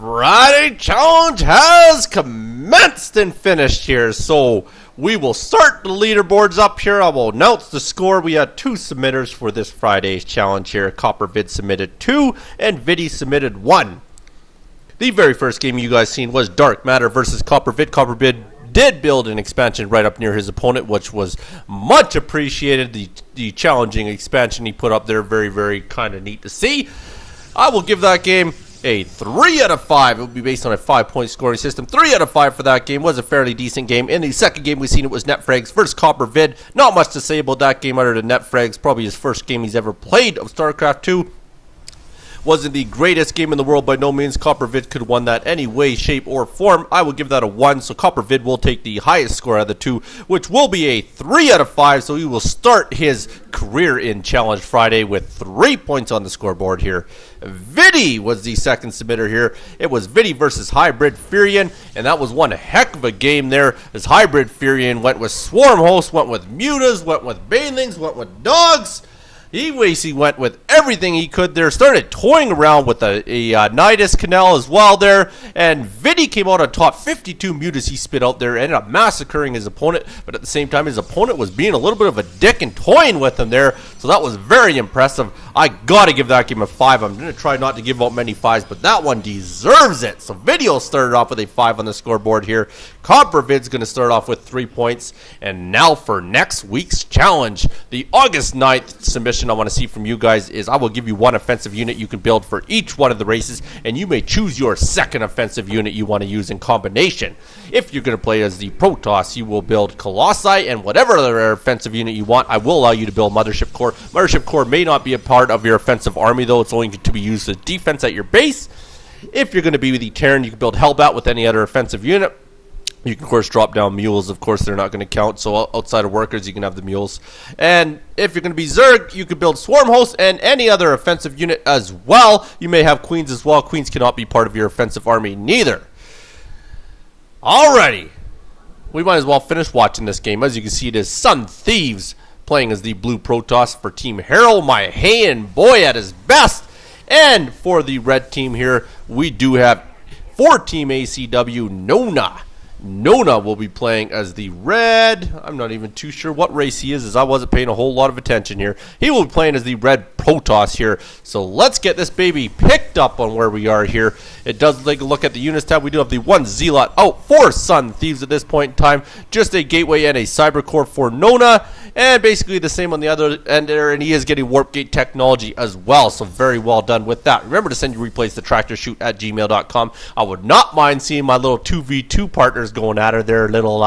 Friday challenge has commenced and finished here, so we will start the leaderboards up here. I will announce the score. We had two submitters for this Friday's challenge here. CopperVid submitted 2 and VIDDY submitted 1. The very first game you guys seen was Dark Matter versus CopperVid. CopperVid did build an expansion right up near his opponent, which was much appreciated. The challenging expansion he put up there, very kind of neat to see. I will give that game a 3 out of 5. It will be based on a 5-point scoring system. 3 out of 5 for that game. Was a fairly decent game. In the second game we seen, it was NetFrags versus CopperVid. Not much to say about that game other than NetFrags, probably his first game he's ever played of StarCraft 2. Wasn't the greatest game in the world by no means. CopperVid could have won that any way, shape, or form. I will give that a 1, so CopperVid will take the highest score out of the two, which will be a 3 out of 5, so he will start his career in Challenge Friday with 3 points on the scoreboard here. VIDDY was the second submitter here. It was VIDDY versus Hybrid Furion, and that was one heck of a game there, as Hybrid Furion went with Swarm Hosts, went with Mutas, went with Banelings, went with Dogs. He basically went with everything he could there. Started toying around with a Nidus Canal as well there. And VIDDY came out on top. 52 mutas he spit out there. Ended up massacring his opponent. But at the same time, his opponent was being a little bit of a dick and toying with him there. So that was very impressive. I gotta give that game a 5. I'm gonna try not to give out many 5s, but that one deserves it. So VIDDY started off with a 5 on the scoreboard here. CopperVid's gonna start off with 3 points. And now for next week's challenge. The August 9th submission I want to see from you guys is I will give you one offensive unit you can build for each one of the races, and you may choose your second offensive unit you want to use in combination. If you're going to play as the Protoss, you will build Collosi and whatever other offensive unit you want. I will allow you to build Mothership Core. Mothership Core may not be a part of your offensive army, though. It's only to be used as defense at your base. If you're going to be with the Terran, you can build Hellbat with any other offensive unit. You can, of course, drop down mules. Of course, they're not going to count. So outside of workers, you can have the mules. And if you're going to be Zerg, you can build Swarm Hosts and any other offensive unit as well. You may have Queens as well. Queens cannot be part of your offensive army neither. Alrighty. We might as well finish watching this game. As you can see, it is Sun Thieves playing as the Blue Protoss for Team Harold, my Heian boy at his best. And for the red team here, we do have for Team ACW, Nona. Nona will be playing as the red. I'm not even too sure what race he is, as I wasn't paying a whole lot of attention here. He will be playing as the red Protoss here. So let's get this baby picked up on where we are here. It does take a look at the units tab. We do have the one Zealot out for Sun Thieves at this point in time. Just a Gateway and a Cyber Core for Nona. And basically the same on the other end there. And he is getting Warp Gate technology as well. So very well done with that. Remember to send your replays to tractorchute at gmail.com. I would not mind seeing my little 2v2 partners going at her there. Little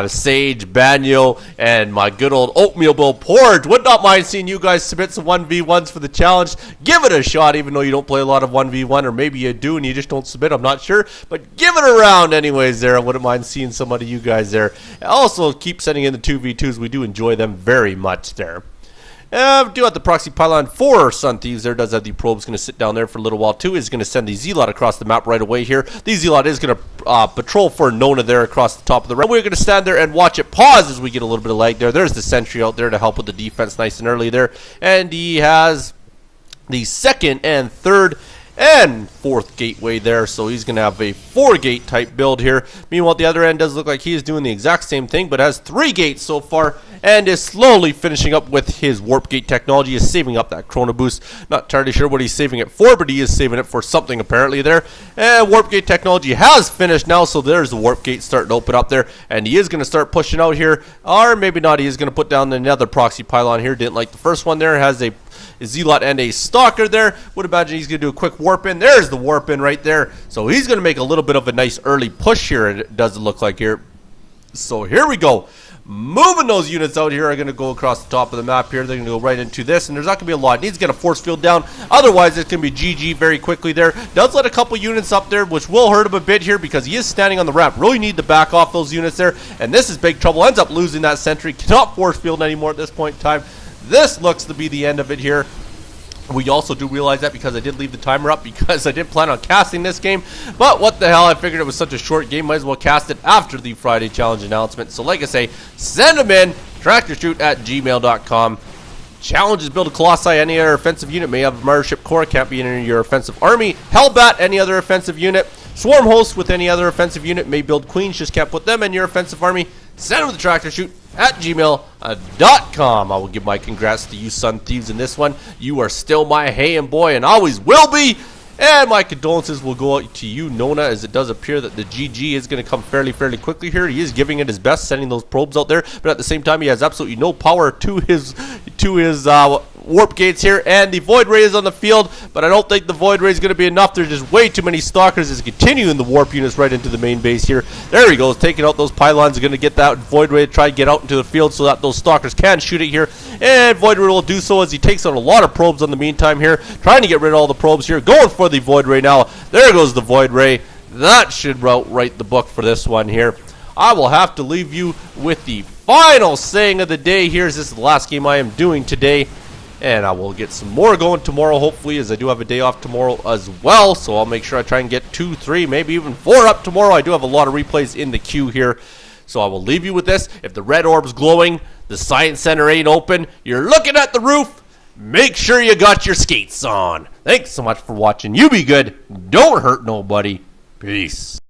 Sage, Banyo, and my good old Oatmeal Bill Porridge. Would not mind seeing you guys submit some 1v1s for the challenge. Give it a shot, even though you don't play a lot of 1v1, or maybe you do and you just don't submit. I'm not sure, but give it a round anyways there. I wouldn't mind seeing somebody of you guys there. Also, keep sending in the 2v2s. We do enjoy them very much there. We do have the proxy pylon for Sun Thieves. There does have the probes going to sit down there for a little while too. Is going to send the Zealot across the map right away here. The Zealot is going to patrol for Nona there across the top of the road. We're going to stand there and watch it pause as we get a little bit of lag there. There's the sentry out there to help with the defense nice and early there. And he has the second and third and fourth gateway there, so he's going to have a 4-gate type build here. Meanwhile, the other end does look like he is doing the exact same thing, but has 3 gates so far, and is slowly finishing up with his warp gate technology. Is saving up that chrono boost. Not entirely sure what he's saving it for, but he is saving it for something apparently there. And warp gate technology has finished now, so there's the warp gate starting to open up there, and he is going to start pushing out here, or maybe not. He is going to put down another proxy pylon here. Didn't like the first one there. Has a Zealot and a Stalker there. Would imagine he's going to do a quick warp in. There's the warp in right there. So he's going to make a little bit of a nice early push here, it does look like here. So here we go. Moving those units out here are going to go across the top of the map here. They're going to go right into this, and there's not going to be a lot. He needs to get a force field down. Otherwise, it's going to be GG very quickly there. Does let a couple units up there, which will hurt him a bit here because he is standing on the ramp. Really need to back off those units there, and this is big trouble. Ends up losing that sentry. Cannot force field anymore at this point in time. This looks to be the end of it here. We also do realize that because I did leave the timer up because I did plan on casting this game. But what the hell, I figured it was such a short game, might as well cast it after the Friday challenge announcement. So like I say, send them in, tractorchute at gmail.com. Challenges: build a Colossi. Any other offensive unit may have a Mothership Core. Can't be in your offensive army. Hellbat. Any other offensive unit. Swarm hosts with any other offensive unit may build queens. Just can't put them in your offensive army. Send them with the tractorchute at gmail.com. I will give my congrats to you, Sun Thieves, in this one. You are still my hey and boy and always will be. And my condolences will go out to you, Nona, as it does appear that the GG is going to come fairly quickly here. He is giving it his best, sending those probes out there, but at the same time, he has absolutely no power to his warp gates here, and the Void Ray is on the field, but I don't think the Void Ray is going to be enough. There's just way too many Stalkers. Is continuing the warp units right into the main base here. There he goes, taking out those pylons. Going to get that Void Ray to try and get out into the field so that those Stalkers can shoot it here, and Void Ray will do so as he takes out a lot of probes in the meantime here, trying to get rid of all the probes here, going for the Void Ray now. There goes the Void Ray. That should write the book for this one here. I will have to leave you with the final saying of the day here, as this is the last game I am doing today. And I will get some more going tomorrow, hopefully, as I do have a day off tomorrow as well. So I'll make sure I try and get 2, 3, maybe even 4 up tomorrow. I do have a lot of replays in the queue here. So I will leave you with this. If the red orb's glowing, the Science Center ain't open, you're looking at the roof, make sure you got your skates on. Thanks so much for watching. You be good. Don't hurt nobody. Peace.